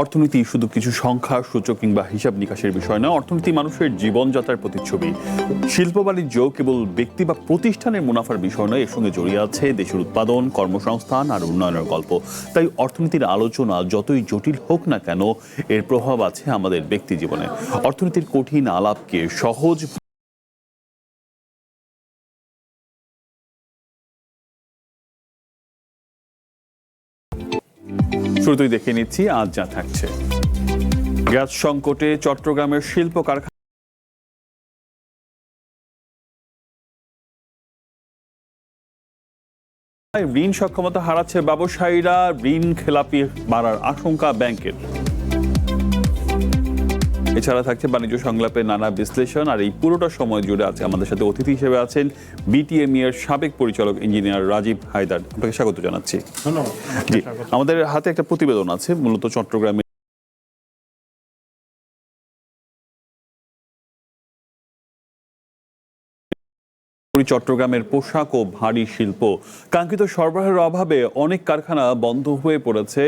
অর্থনীতি শুধু কিছু সংখ্যা সূচক কিংবা হিসাব নিকাশের বিষয় নয়, অর্থনীতি মানুষের জীবনযাত্রার প্রতিচ্ছবি। শিল্প বাণিজ্য কেবল ব্যক্তি বা প্রতিষ্ঠানের মুনাফার বিষয় নয়, এর সঙ্গে জড়িয়ে আছে দেশের উৎপাদন, কর্মসংস্থান আর উন্নয়নের গল্প। তাই অর্থনীতির আলোচনা যতই জটিল হোক না কেন, এর প্রভাব আছে আমাদের ব্যক্তি জীবনে। অর্থনীতির কঠিন আলাপকে সহজ শুরুতেই দেখে নিচ্ছি আজ যা থাকছে। গ্যাস সংকটে চট্টগ্রামের শিল্প কারখানা ঋণ সক্ষমতা হারাচ্ছে ব্যবসায়ীরা, ঋণ খেলাপি বাড়ার আশঙ্কা ব্যাংকের। এছাড়া থাকছে বাণিজ্য সংলাপের নানা বিশ্লেষণ। আর এই পুরোটা সময় জুড়ে আছে আমাদের সাথে অতিথি হিসেবে আছেন বিটিএমই এর সাবেক পরিচালক ইঞ্জিনিয়ার রাজীব হায়দার। আপনাকে স্বাগত জানাচ্ছি। ধন্যবাদ। জি, আমাদের হাতে একটা প্রতিবেদন আছে মূলত চট্টগ্রামে চট্টগ্রামের পোশাক ও ভারী শিল্প কাঙ্ক্ষিত সরবরাহের অভাবে অনেক কারখানা বন্ধ হয়ে পড়েছে,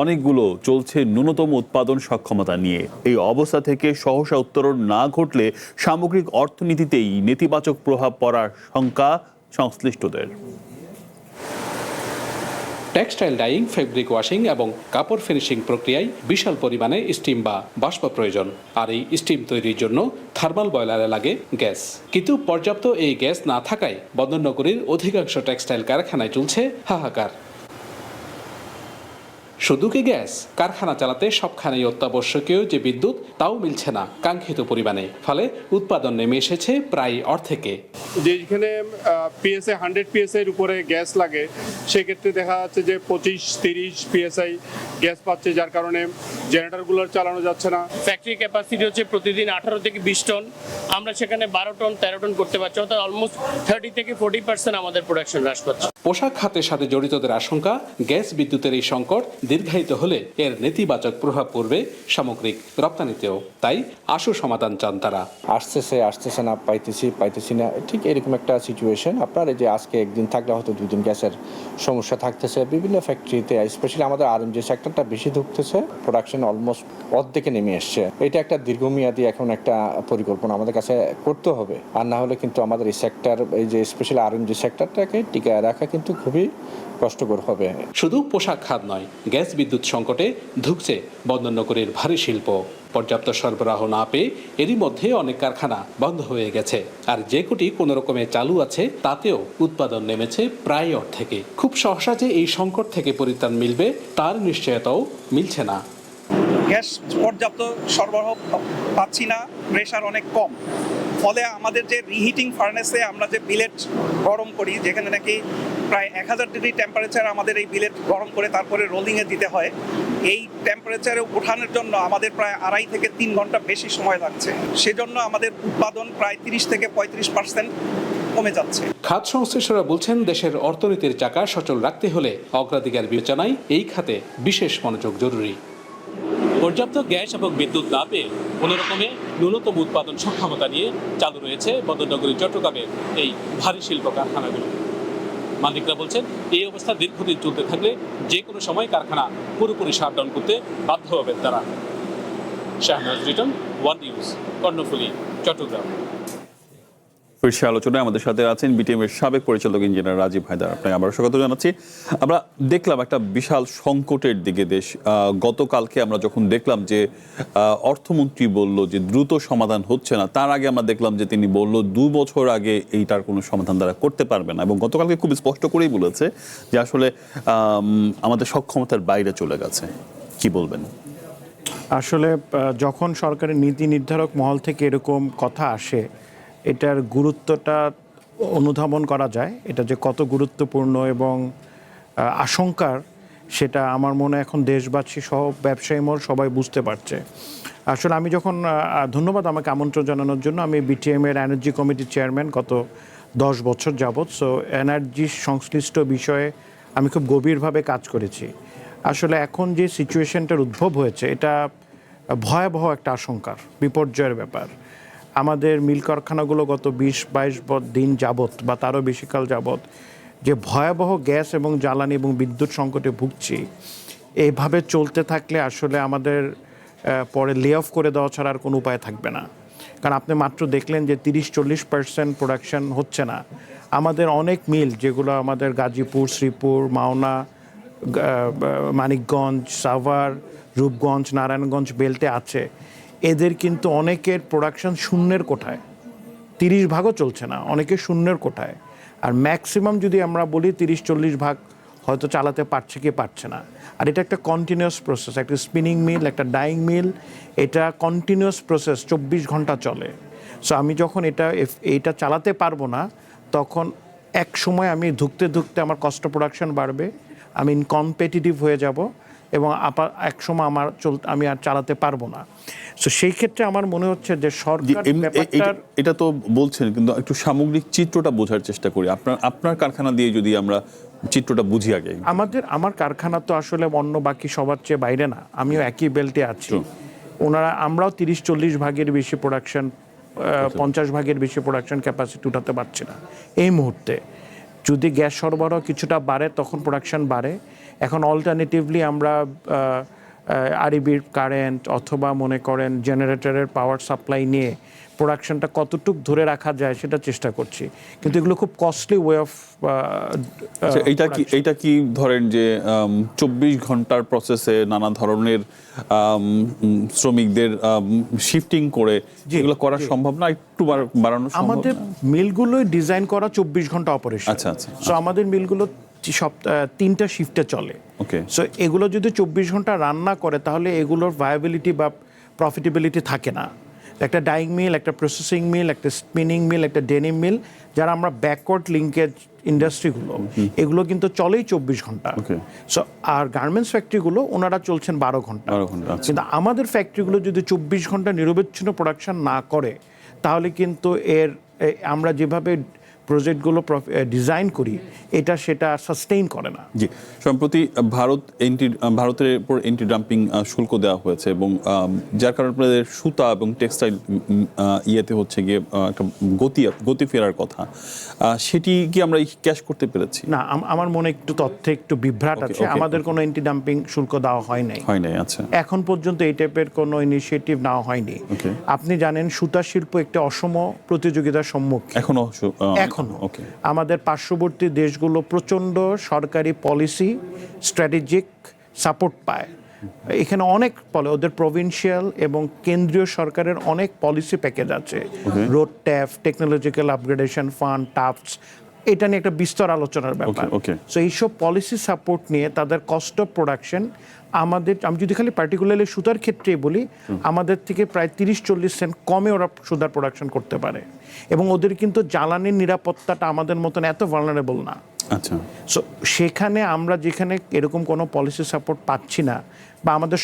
অনেকগুলো চলছে ন্যূনতম উৎপাদন সক্ষমতা নিয়ে। এই অবস্থা থেকে সহসা উত্তরণ না ঘটলে সামগ্রিক অর্থনীতিতেই নেতিবাচক প্রভাব পড়ার শঙ্কা সংশ্লিষ্টদের। টেক্সটাইল ডাইং, ফেব্রিক ওয়াশিং এবং কাপড় ফিনিশিং প্রক্রিয়ায় বিশাল পরিমাণে স্টিম বা বাষ্প প্রয়োজন। আর এই স্টিম তৈরির জন্য থার্মাল বয়লারে লাগে গ্যাস। কিন্তু পর্যাপ্ত এই গ্যাস না থাকায় বন্দরনগরীর অধিকাংশ টেক্সটাইল কারখানায় চলছে হাহাকার। শুধু কি গ্যাস, কারখানা চালাতে সবখানেই অত্যাবশ্যকীয় যে বিদ্যুৎ, তাও মিলছে না কাঙ্ক্ষিত পরিমাণে। ফলে উৎপাদন নেমে এসেছে প্রায় অর্ধেকে। যেখানে পিএসআই 100 পিএসআই এর উপরে গ্যাস লাগে, সেক্ষেত্রে দেখা যাচ্ছে যে 25-30 পিএসআই গ্যাস পাচ্ছে, যার কারণে জেনারেটরগুলো চালানো যাচ্ছে না। ফ্যাক্টরি ক্যাপাসিটি হচ্ছে প্রতিদিন 18 থেকে 20 টন, আমরা সেখানে 12 টন 13 টন করতে পারছি, অর্থাৎ অলমোস্ট 30 থেকে 40% আমাদের প্রোডাকশন হ্রাস পাচ্ছে। পোশাক খাতের সাথে জড়িতদের আশঙ্কা, গ্যাস বিদ্যুতের এই সংকট দীর্ঘায়িত হলে এর নেতিবাচক প্রভাব পড়বে সামগ্রিক রপ্তানিতেও। তাই আশু সমাধান চান তারা। আসতেছে না, পাইতেছি না, ঠিক এরকম একটা সিচুয়েশন। আপনার এই যে আজকে একদিন থাকলে হয়তো 2 দিন গ্যাসের সমস্যা থাকতেছে বিভিন্ন ফ্যাক্টরিতে, স্পেশালি আমাদের আরএমজি সেক্টরটা বেশি ঢুকতেছে, প্রোডাকশন অলমোস্ট অর্ধেকে নেমে এসছে। এটা একটা দীর্ঘমেয়াদী এখন একটা পরিকল্পনা আমাদের কাছে করতে হবে, আর না হলে কিন্তু আমাদের এই সেক্টর, এই যে স্পেশালি আরএমজি সেক্টরটাকে টিকায় রাখা কিন্তু খুবই কষ্টকর হবে। শুধু পোশাক খাত নয়, গ্যাস বিদ্যুৎ সংকটে ধুঁকছে বন্দরনগরীর ভারী শিল্প। পর্যাপ্ত সরবরাহ না পেয়ে এরই মধ্যে অনেক কারখানা বন্ধ হয়ে গেছে। আর যে কোটি কোনো রকমে চালু আছে, তাতেও উৎপাদন নেমেছে প্রায় অর্ধেকে। খুব সহসা যে এই সংকট থেকে পরিত্রাণ মিলবে তার নিশ্চয়তাও মিলছে না। গ্যাস পর্যাপ্ত সরবরাহ পাচ্ছি না, প্রেশার অনেক কম। ফলে আমাদের যে রিহিটিং ফার্নেসে আমরা যে বিলেট গরম করি, যেখানে নাকি প্রায় 1000 ডিগ্রি টেম্পারেচার আমাদের এই বিলেট গরম করে তারপরে রোলিংয়ে দিতে হয়, এই টেম্পারেচারে ওঠানোর জন্য আমাদের প্রায় 2.5 থেকে 3 ঘন্টা বেশি সময় লাগছে। সেজন্য আমাদের উৎপাদন প্রায় 30 থেকে 35% কমে যাচ্ছে। খাত সংশ্লিষ্টরা বলছেন, দেশের অর্থনীতির চাকা সচল রাখতে হলে অগ্রাধিকার বিবেচনায় এই খাতে বিশেষ মনোযোগ জরুরি। পর্যাপ্ত গ্যাস এবং বিদ্যুৎ না পেয়ে কোনো রকমে ন্যূনতম উৎপাদন সক্ষমতা নিয়ে চালু রয়েছে বন্দরনগরী চট্টগ্রামের এই ভারী শিল্প কারখানাগুলো। মালিকরা বলছেন, এই অবস্থা দীর্ঘদিন চলতে থাকলে যে কোনো সময় কারখানা পুরোপুরি শাটডাউন করতে বাধ্য হবেন তারা। Shahnaz Riton, one news, Karnaphuli, Chattogram. শীর্ষে আলোচনায় আমাদের সাথে আছেন বিটিএম এর সাবেক পরিচালক ইঞ্জিনিয়ার রাজীব হায়দার। আপনাকে আবার স্বাগত জানাচ্ছি। আমরা দেখলাম একটা বিশাল সংকটের দিকে দেশ। গতকালকে আমরা যখন দেখলাম যে অর্থমন্ত্রী বলল যে দ্রুত সমাধান হচ্ছে না, তার আগে আমরা দেখলাম যে তিনি বলল 2 বছর আগে এইটার কোনো সমাধান তারা করতে পারবে না, এবং গতকালকে খুব স্পষ্ট করেই বলেছে যে আসলে আমাদের সক্ষমতার বাইরে চলে গেছে। কি বলবেন? আসলে যখন সরকারের নীতি নির্ধারক মহল থেকে এরকম কথা আসে, এটার গুরুত্বটা অনুধাবন করা যায়। এটা যে কত গুরুত্বপূর্ণ এবং আশঙ্কার, সেটা আমার মনে এখন দেশবাসী সহ ব্যবসায়ী মহল সবাই বুঝতে পারছে। আসলে আমি যখন ধন্যবাদ আমাকে আমন্ত্রণ জানানোর জন্য। আমি বিটিএম এর এনার্জি কমিটির চেয়ারম্যান গত 10 বছর যাবৎ। সো এনার্জি সংশ্লিষ্ট বিষয়ে আমি খুব গভীরভাবে কাজ করেছি। আসলে এখন যে সিচুয়েশনটার উদ্ভব হয়েছে, এটা ভয়াবহ একটা আশঙ্কার, বিপর্যয়ের ব্যাপার। আমাদের মিল কারখানাগুলো গত 20-22 দিন যাবৎ বা তারও বেশিকাল যাবৎ যে ভয়াবহ গ্যাস এবং জ্বালানি এবং বিদ্যুৎ সংকটে ভুগছি, এইভাবে চলতে থাকলে আসলে আমাদের পরে লে অফ করে দেওয়া ছাড়া আর কোনো উপায় থাকবে না। কারণ আপনি মাত্র দেখলেন যে 30-40% প্রোডাকশন হচ্ছে না। আমাদের অনেক মিল যেগুলো আমাদের গাজীপুর, শ্রীপুর, মাওনা, মানিকগঞ্জ, সাভার, রূপগঞ্জ, নারায়ণগঞ্জ বেল্টে আছে, এদের কিন্তু অনেকের প্রোডাকশন শূন্যের কোঠায়, 30 ভাগও চলছে না, অনেকে শূন্যের কোঠায়। আর ম্যাক্সিমাম যদি আমরা বলি 30-40 ভাগ হয়তো চালাতে পারছে কি পারছে না। আর এটা একটা কন্টিনিউয়াস প্রসেস, একটা স্পিনিং মিল, একটা ডাইং মিল, এটা কন্টিনিউয়াস প্রসেস, 24 ঘন্টা চলে। সো আমি যখন এইটা চালাতে পারবো না, তখন এক সময় আমি ধুকতে ধুকতে আমার কস্ট প্রোডাকশন বাড়বে, আমি ইনকম্পিটিটিভ হয়ে যাব এবং এক সময় আমি আর চালাতে পারবো না। সো সেই ক্ষেত্রে আমার মনে হচ্ছে যে সরকার এটা তো বলছেন, কিন্তু একটু সামগ্রিক চিত্রটা বোঝার চেষ্টা করি। আপনার কারখানা দিয়ে যদি আমরা চিত্রটা বুঝি আগে। আমার কারখানা তো আসলে অন্য বাকি সবার চেয়ে বাইরে না, আমিও একই বেল্টে আছি। আমরাও 30-40 ভাগের বেশি প্রোডাকশন, 50 ভাগের বেশি প্রোডাকশন ক্যাপাসিটি উঠাতে পারছি না এই মুহূর্তে। যদি গ্যাস সরবরাহ কিছুটা বাড়ে তখন প্রোডাকশন বাড়ে। এখন অল্টারনেটিভলি আমরা আরইবির কারেন্ট অথবা মনে করেন জেনারেটরের পাওয়ার সাপ্লাই নিয়ে প্রোডাকশনটা কতটুকু ধরে রাখা যায় সেটা চেষ্টা করছি, কিন্তু এগুলো খুব কস্টলি ওয়ে অফ। এইটা কি ধরেন যে 24 ঘন্টার প্রসেসে নানা ধরনের শ্রমিকদের শিফটিং করে যেগুলো করা সম্ভব না, একটু বাড়ানো সম্ভব? আমাদের মিলগুলোই ডিজাইন করা 24 ঘন্টা অপারেশন। আচ্ছা আচ্ছা। সো আমাদের মিলগুলো 3টা শিফটে চলে। ওকে। সো এগুলো যদি 24 ঘন্টা রান্না করে তাহলে এগুলোর ভায়াবিলিটি বা প্রফিটেবিলিটি থাকে না। একটা ডাইং মিল, একটা প্রসেসিং মিল, একটা স্পিনিং মিল, একটা ডেনিম মিল, যারা আমরা ব্যাকওয়ার্ড লিঙ্কেজ ইন্ডাস্ট্রিগুলো, এগুলো কিন্তু চলেই 24 ঘন্টা। সো আর গার্মেন্টস ফ্যাক্টরিগুলো ওনারা চলছেন 12 ঘন্টা। কিন্তু আমাদের ফ্যাক্টরিগুলো যদি 24 ঘন্টা নিরবচ্ছিন্ন প্রোডাকশন না করে তাহলে কিন্তু আমরা যেভাবে প্রজেক্টগুলো ডিজাইন করি সেটা সাস্টেইন করে না। জি, সম্প্রতি ভারতের উপর এন্টি ডাম্পিং শুল্ক দেওয়া হয়েছে এবং যার কারণে আপনাদের সুতা এবং টেক্সটাইল ইয়েতে হচ্ছে গিয়ে একটা গতি ফেরার কথা, সেটি কি আমরা ক্যাশ করতে পেরেছি? না, আমার মনে একটু তথ্যে একটু বিভ্রাট আছে। আমাদের কোনো এন্টি ডাম্পিং শুল্ক দেওয়া হয় নাই। আচ্ছা। এখন পর্যন্ত এই টাইপের কোনো ইনিশিয়েটিভ নেওয়া হয়নি। আপনি জানেন সুতা শিল্প একটি অসম প্রতিযোগিতার সম্মুখীন এখনো। আমাদের পার্শ্ববর্তী দেশগুলো প্রচণ্ড সরকারি পলিসি, স্ট্র্যাটেজিক সাপোর্ট পায়। এখানে অনেক ওদের প্রভিন্সিয়াল এবং কেন্দ্রীয় সরকারের অনেক পলিসি প্যাকেজ আছে, road tap, technological upgradation fund, টাফস, এটা নিয়ে একটা বিস্তর আলোচনার ব্যাপার। সো এইসব পলিসি সাপোর্ট নিয়ে তাদের কস্ট অফ প্রোডাকশন আমি যদি খালি পার্টিকুলারলি সুতার ক্ষেত্রে বলি, আমাদের থেকে প্রায় 30-40 সেন্ট কমে ওরা সুতার প্রোডাকশন করতে পারে এবং ওদের কিন্তু জ্বালানির নিরাপত্তাটা আমাদের মতন এত ভালনারেবল না। আচ্ছা। সো সেখানে আমরা যেখানে এরকম কোনো পলিসি সাপোর্ট পাচ্ছি না বা আমাদের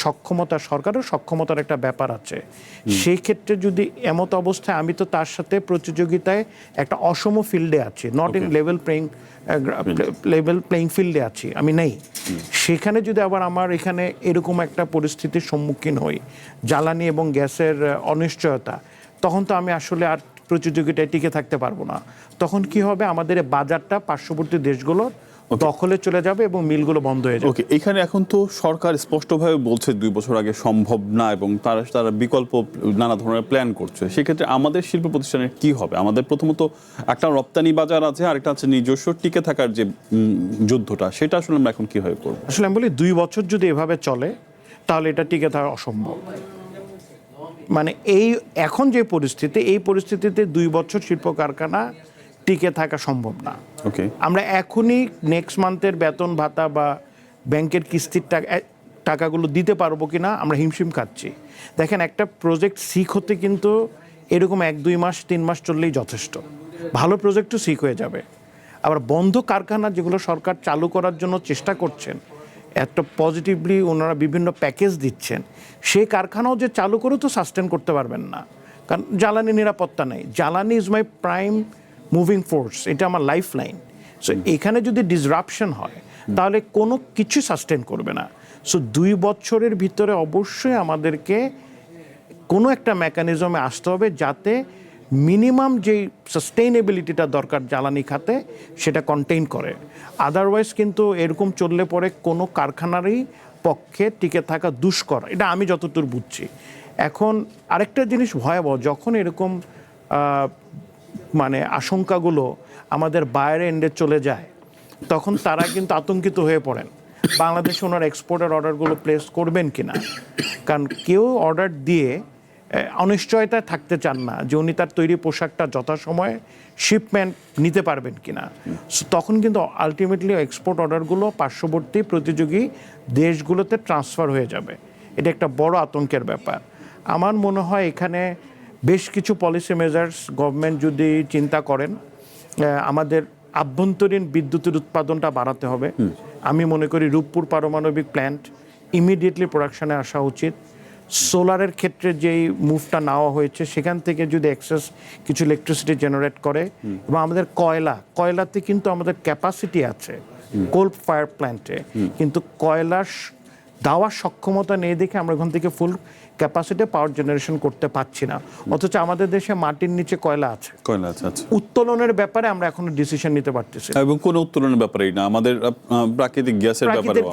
সরকারের সক্ষমতার একটা ব্যাপার আছে, সেই ক্ষেত্রে যদি এমত অবস্থায় আমি তো তার সাথে প্রতিযোগিতায় একটা অসম ফিল্ডে আছি, নট ইন লেভেল প্লেইং ফিল্ডে আছি, আমি নেই। সেখানে যদি আবার আমার এখানে এরকম একটা পরিস্থিতির সম্মুখীন হই, জ্বালানি এবং গ্যাসের অনিশ্চয়তা, তখন তো আমি আসলে আর প্রতিযোগিতায় টিকে থাকতে পারবো না। তখন কি হবে, আমাদের বাজারটা পার্শ্ববর্তী দেশগুলোর দখলে চলে যাবে এবং মিলগুলো বন্ধ হয়ে যাবে। ওকে, এখানে এখন তো সরকার স্পষ্টভাবে বলছে 2 বছর আগে সম্ভব না এবং তারা বিকল্প নানা ধরনের প্ল্যান করছে। সেক্ষেত্রে আমাদের শিল্প প্রতিষ্ঠানের কি হবে? আমাদের প্রথমত একটা রপ্তানি বাজার আছে, আরেকটা আছে নিজস্ব টিকে থাকার যে যুদ্ধটা, সেটা আসলে আমরা এখন কিভাবে করব? আসলে আমি বলি 2 বছর যদি এভাবে চলে তাহলে এটা টিকে থাকা অসম্ভব। মানে এখন যে পরিস্থিতি, এই পরিস্থিতিতে 2 বছর শিল্প কারখানা টিকে থাকা সম্ভব না। আমরা এখনই নেক্সট মান্থের বেতন ভাতা বা ব্যাংকের কিস্তির টাকাগুলো দিতে পারবো কিনা আমরা হিমশিম খাচ্ছি। দেখেন, একটা প্রজেক্ট সিক হতে কিন্তু এরকম 1-2 মাস 3 মাস চললেই যথেষ্ট, ভালো প্রজেক্টও সিক হয়ে যাবে। আবার বন্ধ কারখানা যেগুলো সরকার চালু করার জন্য চেষ্টা করছেন, একটা পজিটিভলি ওনারা বিভিন্ন প্যাকেজ দিচ্ছেন, সেই কারখানাও যে চালু করে তো সাস্টেন করতে পারবেন না, কারণ জ্বালানি নিরাপত্তা নেই। জ্বালানি is my prime moving force, এটা আমার লাইফ লাইন। সো এখানে যদি ডিসরাপশন হয় তাহলে কোনো কিছু সাস্টেন করবে না। সো 2 বছরের ভিতরে অবশ্যই আমাদেরকে কোনো একটা মেকানিজমে আসতে হবে যাতে মিনিমাম যেই সাস্টেইনেবিলিটিটা দরকার জ্বালানি খাতে সেটা কন্টেইন করে। আদারওয়াইজ কিন্তু এরকম চললে পরে কোনো কারখানারই পক্ষে টিকে থাকা দুষ্কর, এটা আমি যতদূর বুঝছি। এখন আরেকটা জিনিস ভয়াবহ, যখন এরকম মানে আশঙ্কাগুলো আমাদের বাইরে এন্ডে চলে যায় তখন তারা কিন্তু আতঙ্কিত হয়ে পড়েন বাংলাদেশে ওনার এক্সপোর্টের অর্ডারগুলো প্লেস করবেন কিনা। কারণ কেউ অর্ডার দিয়ে অনিশ্চয়তায় থাকতে চান না যে উনি তার তৈরি পোশাকটা যথাসময়ে শিপমেন্ট নিতে পারবেন কিনা। তখন কিন্তু আলটিমেটলি এক্সপোর্ট অর্ডারগুলো পার্শ্ববর্তী প্রতিযোগী দেশগুলোতে ট্রান্সফার হয়ে যাবে। এটা একটা বড় আতঙ্কের ব্যাপার। আমার মনে হয় এখানে বেশ কিছু পলিসি মেজার্স গভর্নমেন্ট যদি চিন্তা করেন, আমাদের আভ্যন্তরীণ বিদ্যুতের উৎপাদনটা বাড়াতে হবে। আমি মনে করি রূপপুর পারমাণবিক প্ল্যান্ট ইমিডিয়েটলি প্রোডাকশনে আসা উচিত। সোলারের ক্ষেত্রে যেই মুভটা নেওয়া হয়েছে সেখান থেকে যদি এক্সেস কিছু ইলেকট্রিসিটি জেনারেট করে, এবং আমাদের কয়লাতে কিন্তু আমাদের ক্যাপাসিটি আছে কোল ফায়ার প্ল্যান্টে, কিন্তু কয়লার দেওয়ার সক্ষমতা নেই দেখে আমরা ওখান থেকে ফুল ক্যাপাসিটি পাওয়ার জেনারেশন করতে পারছি না। অথচ আমাদের দেশে মাটির নিচে কয়লা আছে। আচ্ছা। উত্তোলনের ব্যাপারে আমরা এখনো ডিসিশন নিতে পারতেছি না। এবং কোনো উত্তোলনের ব্যাপারেই না, আমাদের প্রাকৃতিক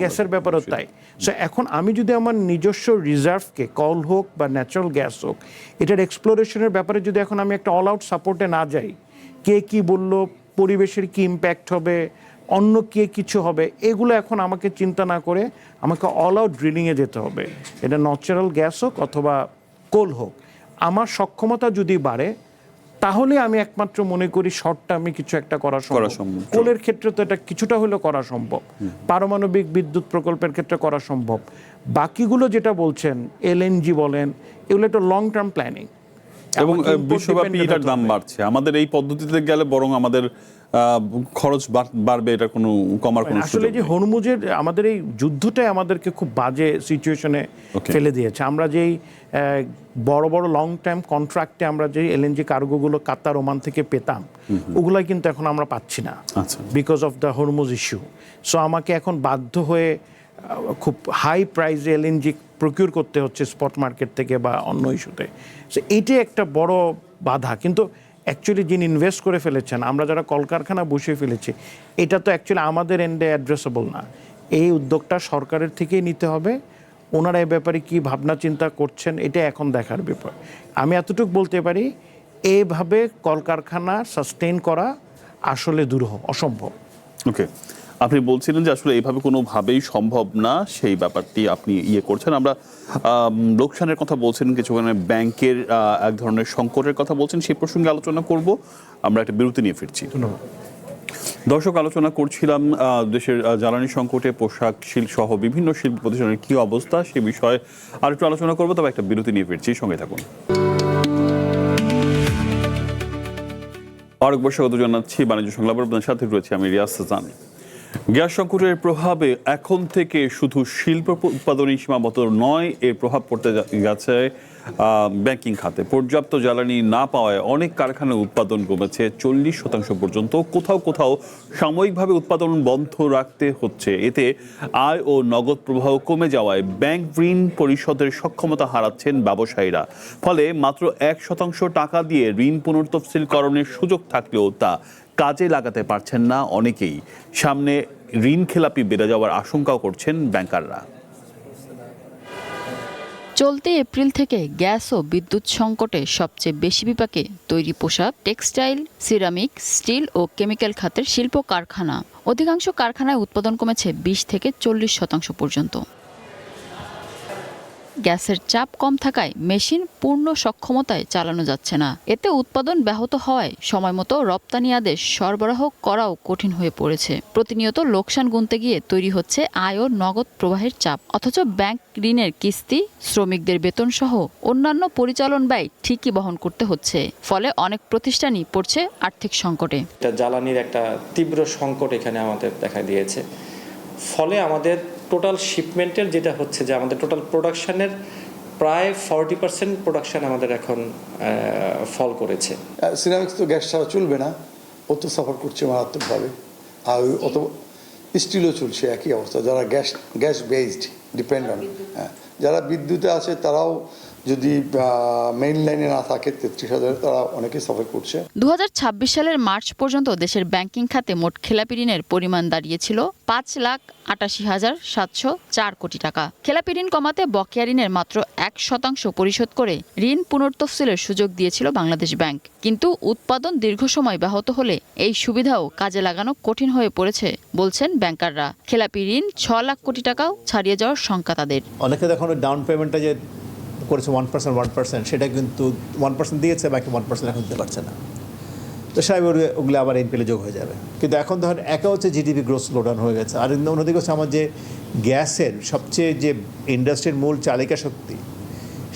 গ্যাসের ব্যাপারেও তাই। সো এখন আমি যদি আমার নিজস্ব রিজার্ভকে, কল হোক বা ন্যাচারাল গ্যাস হোক, এটার এক্সপ্লোরেশনের ব্যাপারে যদি এখন আমি একটা অল আউট সাপোর্টে না যাই, কে কি বলল, পরিবেশের কি ইম্প্যাক্ট হবে, অন্য কে কিছু হবে, এগুলো এখন আমাকে চিন্তা না করে আমাকে অল আউট ড্রিলিংয়ে যেতে হবে। এটা ন্যাচারাল গ্যাস হোক অথবা কোল হোক। আমার সক্ষমতা যদি বাড়ে তাহলে আমি একমাত্র মনে করি শর্ট টার্মে কিছু একটা করা সম্ভব। কোলের ক্ষেত্রে তো এটা কিছুটা হলেও করা সম্ভব, পারমাণবিক বিদ্যুৎ প্রকল্পের ক্ষেত্রে করা সম্ভব। বাকিগুলো যেটা বলছেন এলএনজি বলেন, এগুলো একটা লং টার্ম প্ল্যানিং, এবং বিশ্বব্যাপী এটার দাম বাড়ছে। আমাদের এই পদ্ধতিতে গেলে বরং আমাদের খরচ বাড়বে, এটা কোনো কমার কোনো আসলে যে হরমুজের আমাদের এই যুদ্ধটাই আমাদেরকে খুব বাজে সিচুয়েশনে ফেলে দিয়েছে। আমরা যেই বড় বড় লং টাইম কন্ট্রাক্টে আমরা যে এলএনজি কার্গোগুলো কাতার, ওমান থেকে পেতাম, ওগুলাই কিন্তু এখন আমরা পাচ্ছি না because of the Hormuz issue. So আমাকে এখন বাধ্য হয়ে খুব হাই প্রাইসে এলএনজি প্রকিউর করতে হচ্ছে স্পট মার্কেট থেকে বা অন্য ইস্যুতে। সো এইটাই একটা বড় বাধা। কিন্তু অ্যাকচুয়ালি যিনি ইনভেস্ট করে ফেলেছেন, আমরা যারা কলকারখানা বসিয়ে ফেলেছি, এটা তো অ্যাকচুয়ালি আমাদের এন্ডে অ্যাড্রেসেবল না। এই উদ্যোগটা সরকারের থেকেই নিতে হবে। ওনারা এ ব্যাপারে কি ভাবনা চিন্তা করছেন এটা এখন দেখার ব্যাপার। আমি এতটুকু বলতে পারি, এইভাবে কলকারখানা সাস্টেইন করা আসলে দুরূহ, অসম্ভব। ওকে, আপনি বলছিলেন যে আসলে এইভাবে কোনোভাবেই সম্ভব না, সেই ব্যাপারটি আপনি করছেন। আমরা লোকসানের কথা বলছেন, কিছুক্ষণে ব্যাংকের এক ধরনের সংকটের কথা বলছেন, সেই প্রসঙ্গে আলোচনা করব। আমরা একটা বিরতি নিয়ে ফিরছি। ধন্যবাদ। দর্শক, আলোচনা করছিলাম দেশের জ্বালানি সংকটে পোশাক শিল্প সহ বিভিন্ন শিল্প প্রতিষ্ঠানের কি অবস্থা, সে বিষয়ে আর একটু আলোচনা করবো। তবে একটা বিরতি নিয়ে ফিরছি, সঙ্গে থাকুন। আরেকবার স্বাগত জানাচ্ছি বাণিজ্য সংলাপ। আপনাদের সাথে রয়েছে আমি রিয়াজ হাসান। গ্যাস সংকটের প্রভাবে এখন থেকে শুধু শিল্প উৎপাদনই সীমাবদ্ধ নয়, এর প্রভাব পড়তে যাচ্ছে ব্যাংকিং খাতে। পর্যাপ্ত জ্বালানি না পাওয়ায় অনেক কারখানার উৎপাদন কমেছে 40% পর্যন্ত। কোথাও কোথাও সাময়িকভাবে উৎপাদন বন্ধ রাখতে হচ্ছে। এতে আয় ও নগদ প্রবাহ কমে যাওয়ায় ব্যাংক ঋণ পরিশোধের সক্ষমতা হারাচ্ছেন ব্যবসায়ীরা। ফলে মাত্র 1% টাকা দিয়ে ঋণ পুনর্তফসিলকরণের সুযোগ থাকলেও তা কাজে লাগাতে পারছেন না অনেকেই। সামনে ঋণ খেলাপি বেড়ে যাওয়ার আশঙ্কাও করছেন ব্যাংকাররা। চলতি এপ্রিল থেকে গ্যাস ও বিদ্যুৎ সংকটে সবচেয়ে বেশি বিপাকে তৈরি পোশাক, টেক্সটাইল, সিরামিক, স্টিল ও কেমিক্যাল খাতের শিল্প কারখানা। অধিকাংশ কারখানায় উৎপাদন কমেছে 20 থেকে 40% পর্যন্ত। গ্যাসের চাপ কম থাকায় মেশিন পূর্ণ সক্ষমতায় চালানো যাচ্ছে না। এতে উৎপাদন ব্যাহত হওয়ায় সময়মতো রপ্তানি আদেশ সরবরাহ করাও কঠিন হয়ে পড়েছে। প্রতিনিয়ত লোকসান গুনতে গিয়ে তৈরি হচ্ছে আয় ও নগদ প্রবাহের চাপ। অথচ ব্যাংক ঋণের কিস্তি, শ্রমিকদের বেতন সহ অন্যান্য পরিচালন ব্যয় ঠিকই বহন করতে হচ্ছে। ফলে অনেক প্রতিষ্ঠানই পড়ছে আর্থিক সংকটে। জ্বালানির একটা তীব্র সংকট এখানে আমাদের দেখা দিয়েছে। ফলে আমাদের টোটাল শিপমেন্টের যেটা হচ্ছে যে আমাদের টোটাল প্রোডাকশনের প্রায় 40% প্রোডাকশন আমাদের এখন ফল করেছে। সিরামিক্স তো গ্যাস ছাড়া চলবে না, ও তো সাফার করছে মারাত্মকভাবে। আর অত স্টিলও চলছে একই অবস্থা, যারা গ্যাস বেসড ডিপেন্ড অন। যারা বিদ্যুতে আছে তারাও যদি মেইন লাইনে না থাকে 33,000 তারা অনেকেই সাফার করছে। 2026 সালের মার্চ পর্যন্ত দেশের ব্যাংকিং খাতে মোট খেলাপি ঋণের পরিমাণ দাঁড়িয়েছিল 5,88,704 কোটি টাকা। খেলাপি ঋণ কমাতে বকেয়া ঋণের মাত্র 1% পরিশোধ করে ঋণ পুনর্তফসিলের সুযোগ দিয়েছিল বাংলাদেশ ব্যাংক। কিন্তু উৎপাদন দীর্ঘ সময় ব্যাহত হলে এই সুবিধাও কাজে লাগানো কঠিন হয়ে পড়েছে বলছেন ব্যাংকাররা। খেলাপি ঋণ 6 লাখ কোটি টাকাও ছাড়িয়ে যাওয়ার শঙ্কা তাদের। অনেকে দেখুন ডাউন পেমেন্টটা যে করেছে 1%, সেটা কিন্তু 1% দিয়েছে, বাকি 1% এখন দিতে পারছে না। তো সাহেব ওগুলো আবার এনপিএলে যোগ হয়ে যাবে। কিন্তু এখন ধরেন একা হচ্ছে জিডিপি গ্রোথ স্লোডাউন হয়ে গেছে, আর অন্যদিকে হচ্ছে আমার যে গ্যাসের সবচেয়ে যে ইন্ডাস্ট্রির মূল চালিকা শক্তি,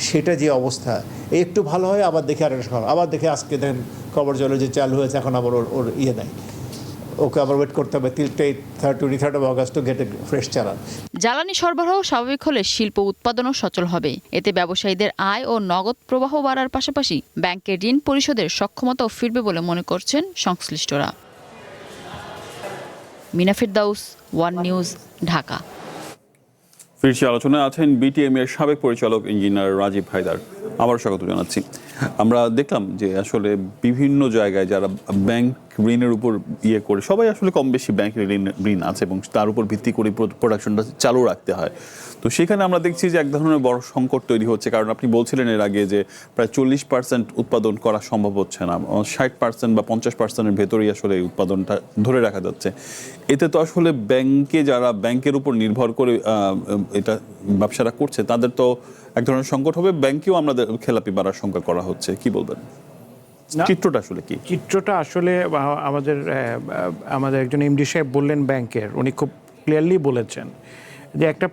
সেটা যে অবস্থা এই একটু ভালো হয়, আবার দেখে আরেকটা খবর, আবার দেখে আজকে দেখেন খবর চলে যে চালু হয়েছে, এখন আবার ওর ইয়ে নাই, ওকে আবার ওয়েট করতে হবে 23rd of August to get a fresh চালান। জ্বালানি সরবরাহ স্বাভাবিক হলে শিল্প উৎপাদনও সচল হবে। এতে ব্যবসায়ীদের আয় ও নগদ প্রবাহ বাড়ার পাশাপাশি ব্যাংকের ঋণ পরিশোধের সক্ষমতাও ফিরবে বলে মনে করছেন সংশ্লিষ্টরা। Mina Firdaus, One News, Dhaka. ফিরছি আলোচনায় আছেন বিটিএম এর সাবেক পরিচালক ইঞ্জিনিয়ার রাজীব হায়দার। আবার স্বাগত জানাচ্ছি। আমরা দেখলাম যে আসলে বিভিন্ন জায়গায় যারা ব্যাংক ঋণের উপর ইয়ে করে, সবাই আসলে কম বেশি ব্যাংক ঋণ আছে এবং তার উপর ভিত্তি করে প্রোডাকশনটা চালু রাখতে হয়। তো সেখানে আমরা দেখছি যে এক ধরনের বড় সংকট তৈরি হচ্ছে, কারণ আপনি বলছিলেন এর আগে যে প্রায় 40% উৎপাদন করা সম্ভব হচ্ছে না, 60% বা 50%-এর ভেতরেই আসলে এই উৎপাদনটা ধরে রাখা যাচ্ছে। এতে তো আসলে ব্যাংকে যারা ব্যাংকের উপর নির্ভর করে এটা ব্যবসাটা করছে তাদের তো এক ধরনের সংকট হবে, ব্যাংকেও আমাদের খেলাপি বাড়ার শঙ্কা করা হচ্ছে। কি বলবেন, চিত্রটা আসলে কি? চিত্রটা আসলে আমাদের একজন এমডি সাহেব বললেন ব্যাংকের, উনি খুব ক্লিয়ারলি বলেছেন যে একটা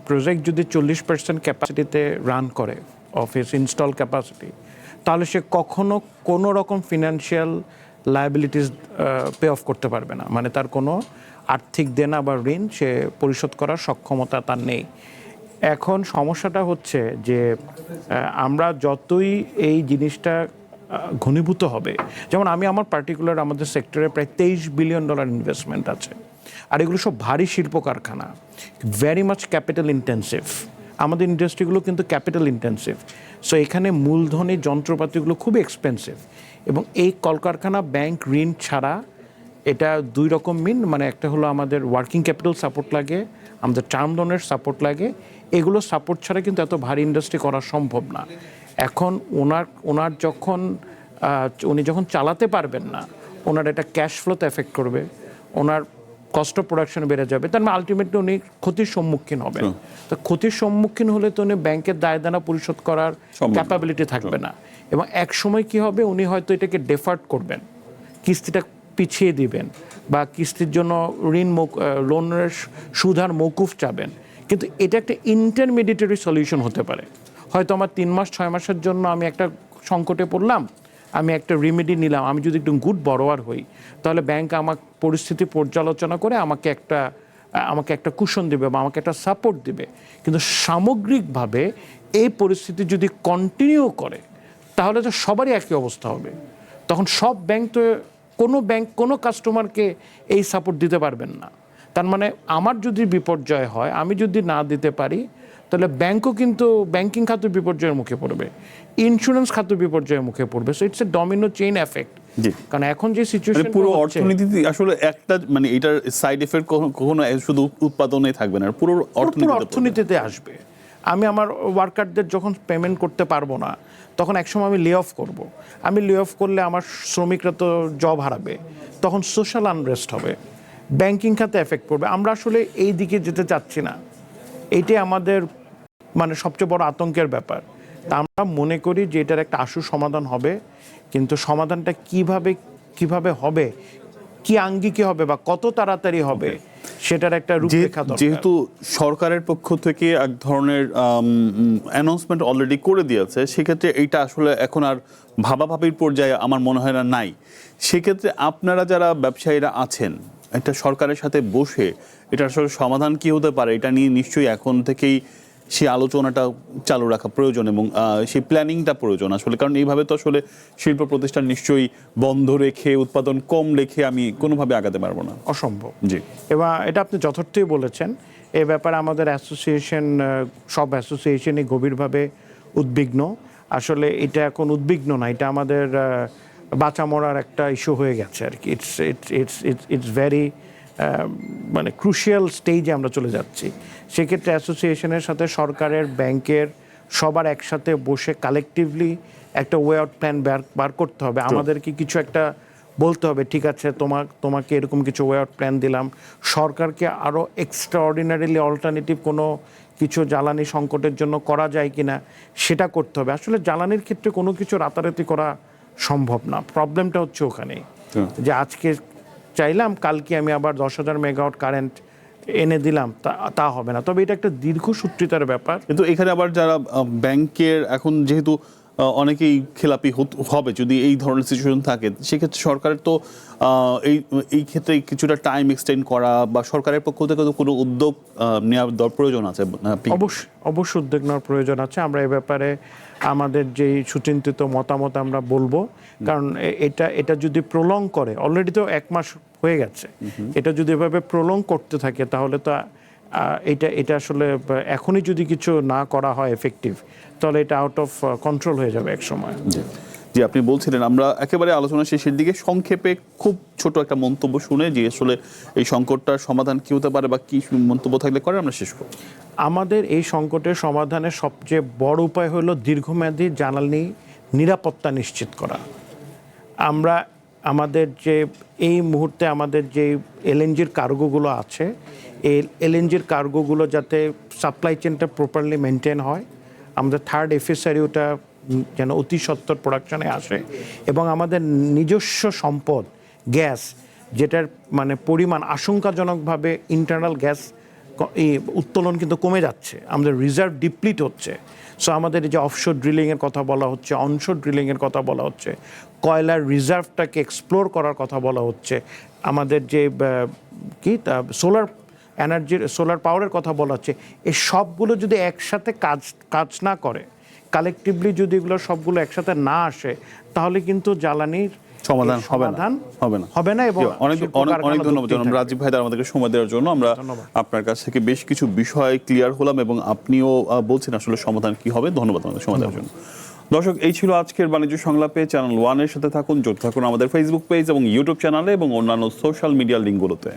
প্রজেক্ট যদি 40% ক্যাপাসিটিতে রান করে, অফিস ইনস্টল ক্যাপাসিটি, তাহলে সে কখনো কোনো রকম ফিনান্সিয়াল লায়াবিলিটিস পে অফ করতে পারবে না, মানে তার কোনো আর্থিক দেনা বা ঋণ সে পরিশোধ করার সক্ষমতা তার নেই। এখন সমস্যাটা হচ্ছে যে আমরা যতই এই জিনিসটা ঘনীভূত হবে, যেমন আমি আমার পার্টিকুলার আমাদের সেক্টরে প্রায় $23 বিলিয়ন ইনভেস্টমেন্ট আছে, আর এগুলো সব ভারী শিল্প কারখানা, ভেরি মাচ ক্যাপিটাল ইন্টেন্সিভ। আমাদের ইন্ডাস্ট্রিগুলো কিন্তু ক্যাপিটাল ইন্টেন্সিভ, সো এখানে মূলধনী যন্ত্রপাতিগুলো খুব এক্সপেন্সিভ, এবং এই কলকারখানা ব্যাংক ঋণ ছাড়া এটা দুই রকম মানে একটা হলো আমাদের ওয়ার্কিং ক্যাপিটাল সাপোর্ট লাগে, আমাদের টার্ম লোনের সাপোর্ট লাগে। এগুলো সাপোর্ট ছাড়া কিন্তু এত ভারী ইন্ডাস্ট্রি করা সম্ভব না। এখন ওনার যখন উনি যখন চালাতে পারবেন না, ওনার এটা ক্যাশ ফ্লোতে এফেক্ট করবে, ওনার কস্ট অফ প্রোডাকশন বেড়ে যাবে, তার মানে আলটিমেটলি উনি ক্ষতির সম্মুখীন হবেন। তো ক্ষতির সম্মুখীন হলে তো উনি ব্যাংকের দায়দানা পরিশোধ করার ক্যাপাবিলিটি থাকবে না, এবং এক সময় কি হবে, উনি হয়তো এটাকে ডেফার্ট করবেন, কিস্তিটা পিছিয়ে দিবেন, বা কিস্তির জন্য লোনের সুধার মৌকুফ চাবেন। কিন্তু এটা একটা ইন্টারমিডিয়েটারি সলিউশন হতে পারে। হয়তো আমার 3 মাস 6 মাসের জন্য আমি একটা সংকটে পড়লাম, আমি একটা রেমেডি নিলাম, আমি যদি একটু গুড বরোয়ার হই, তাহলে ব্যাংক আমার পরিস্থিতি পর্যালোচনা করে আমাকে একটা কুশন দেবে বা আমাকে একটা সাপোর্ট দেবে। কিন্তু সামগ্রিকভাবে এই পরিস্থিতি যদি কন্টিনিউ করে, তাহলে তো সবারই একই অবস্থা হবে। তখন সব ব্যাংক তো কোনো কাস্টমারকে এই সাপোর্ট দিতে পারবেন না। তার মানে আমার যদি বিপর্যয় হয়, আমি যদি না দিতে পারি, তাহলে ব্যাংকও কিন্তু ব্যাংকিং খাত বিপর্যয়ের মুখে পড়বে, ইন্স্যুরেন্স খাত বিপর্যয়ের মুখে পড়বে। So it's a domino chain effect. কারণ এখন যে সিচুয়েশন, পুরো অর্থনীতি আসলে একটা মানে এটার সাইড এফেক্ট কখনো শুধু উৎপাদনে থাকবে না, পুরো অর্থনীতিতে আসবে। আমি আমার ওয়ার্কারদের যখন পেমেন্ট করতে পারবো না, তখন একসময় আমি লে অফ করব। আমি লে অফ করলে আমার শ্রমিকরা তো জব হারাবে, তখন সোশ্যাল আনরেস্ট হবে, ব্যাংকিং খাতে এফেক্ট পড়বে। আমরা আসলে এই দিকে যেতে চাচ্ছি না, এইটাই আমাদের মানে সবচেয়ে বড় আতঙ্কের ব্যাপার। তা আমরা মনে করি যে এটার একটা আশু সমাধান হবে, কিন্তু সমাধানটা কিভাবে হবে, কি আঙ্গিকে হবে বা কত তাড়াতাড়ি হবে, সেটার একটা রূপরেখা দরকার। যেহেতু সরকারের পক্ষ থেকে এক ধরনের অ্যানাউন্সমেন্ট অলরেডি করে দিয়েছে, সেক্ষেত্রে এইটা আসলে এখন আর ভাবাভাবির পর্যায়ে আমার মনে হয় না নাই। সেক্ষেত্রে আপনারা যারা ব্যবসায়ীরা আছেন, একটা সরকারের সাথে বসে এটা আসলে সমাধান কি হতে পারে, এটা নিয়ে নিশ্চয়ই এখন থেকেই সেই আলোচনাটা চালু রাখা প্রয়োজন এবং সেই প্ল্যানিংটা প্রয়োজন আসলে, কারণ এইভাবে তো আসলে শিল্প প্রতিষ্ঠান নিশ্চয়ই বন্ধ রেখে উৎপাদন কম রেখে আমি কোনোভাবে আগাতে পারবো না, অসম্ভব। জি, এবং এটা আপনি যথার্থই বলেছেন। এই ব্যাপারে আমাদের অ্যাসোসিয়েশন, সব অ্যাসোসিয়েশনই গভীরভাবে উদ্বিগ্ন। আসলে এটা এখন উদ্বিগ্ন না, এটা আমাদের বাঁচা মরার একটা ইস্যু হয়ে গেছে আর কি। ইটস ভেরি মানে ক্রুশিয়াল স্টেজে আমরা চলে যাচ্ছি। সেক্ষেত্রে অ্যাসোসিয়েশনের সাথে সরকারের, ব্যাংকের সবার একসাথে বসে কালেকটিভলি একটা ওয়ে আউট প্ল্যান বার করতে হবে। আমাদেরকে কিছু একটা বলতে হবে, ঠিক আছে তোমাকে এরকম কিছু ওয়ে আউট প্ল্যান দিলাম। সরকারকে আরও এক্সট্রা অর্ডিনারিলি অল্টারনেটিভ কোনো কিছু জ্বালানি সংকটের জন্য করা যায় কিনা সেটা করতে হবে। আসলে জ্বালানির ক্ষেত্রে কোনো কিছু রাতারাতি করা সম্ভব না। প্রবলেমটা হচ্ছে ওখানে যে আজকে চাইলাম কালকে আমি আবার 10,000 মেগাওয়াট কারেন্ট এনে দিলাম, তা হবে না। তবে এটা একটা দীর্ঘসূত্রিতার ব্যাপার। কিন্তু এখানে আবার যারা ব্যাংকের এখন যেহেতু অনেকেই খেলাপি হবে যদি এই ধরনের সিচুয়েশন থাকে, সেক্ষেত্রে সরকারের তো এই ক্ষেত্রে কিছুটা টাইম এক্সটেন্ড করা বা সরকারের পক্ষ থেকে কোনো উদ্যোগ নেওয়ার প্রয়োজন আছে। অবশ্যই উদ্যোগ নেওয়ার প্রয়োজন আছে। আমরা এ ব্যাপারে আমাদের যে সুচিন্তিত মতামত আমরা বলবো, কারণ এটা যদি প্রলং করে, অলরেডি তো 1 মাস হয়ে গেছে, এটা যদি এভাবে প্রলং করতে থাকে তাহলে তো এটা আসলে এখনই যদি কিছু না করা হয় এফেক্টিভ, তাহলে এটা আউট অফ কন্ট্রোল হয়ে যাবে এক সময়। জি, আপনি বলছিলেন, আমরা একেবারে আলোচনা শেষের দিকে সংক্ষেপে খুব ছোট একটা মন্তব্য শুনে যে আসলে এই সংকটটার সমাধান কি হতে পারে বা কি মন্তব্য থাকলে করে আমরা শেষ করব। আমাদের এই সংকটের সমাধানের সবচেয়ে বড় উপায় হলো দীর্ঘমেয়াদী জ্বালানি নিরাপত্তা নিশ্চিত করা। আমরা আমাদের যে এই মুহূর্তে আমাদের যে এলএনজির কার্গোগুলো আছে, এই এলএনজির কার্গোগুলো যাতে সাপ্লাই চেনটা প্রপারলি মেনটেন হয়, আমাদের থার্ড এফএসআরই ওটা যেন অতি সত্বর প্রোডাকশনে আসে, এবং আমাদের নিজস্ব সম্পদ গ্যাস যেটার মানে পরিমাণ আশঙ্কাজনকভাবে ইন্টারনাল গ্যাস উত্তোলন কিন্তু কমে যাচ্ছে, আমাদের রিজার্ভ ডিপ্লিট হচ্ছে। সো আমাদের এই যে অফশোর ড্রিলিংয়ের কথা বলা হচ্ছে, অনশোর ড্রিলিংয়ের কথা বলা হচ্ছে, কয়লার রিজার্ভটাকে এক্সপ্লোর করার কথা বলা হচ্ছে, আমাদের যে সোলার এনার্জির, সোলার পাওয়ারের কথা বলা হচ্ছে, এই সবগুলো যদি একসাথে কাজ না করে, কালেকটিভলি যদি এগুলো সবগুলো একসাথে না আসে, তাহলে কিন্তু জ্বালানির সমাধান হবে না। এবং অনেক ধন্যবাদ জনাব রাজীব হায়দার আমাদেরকে সময় দেওয়ার জন্য। আমরা আপনার কাছ থেকে বেশ কিছু বিষয় ক্লিয়ার হলাম এবং আপনিও বলছেন আসলে সমাধান কি হবে। ধন্যবাদ আমাদের সময় দেওয়ার জন্য। দর্শক, এই ছিল আজকের বাণিজ্য সংলাপে। চ্যানেল 1 এর সাথে থাকুন, যুক্ত থাকুন আমাদের ফেসবুক পেজ এবং ইউটিউব চ্যানেলে এবং অন্যান্য সোশ্যাল মিডিয়া লিঙ্কগুলোতে।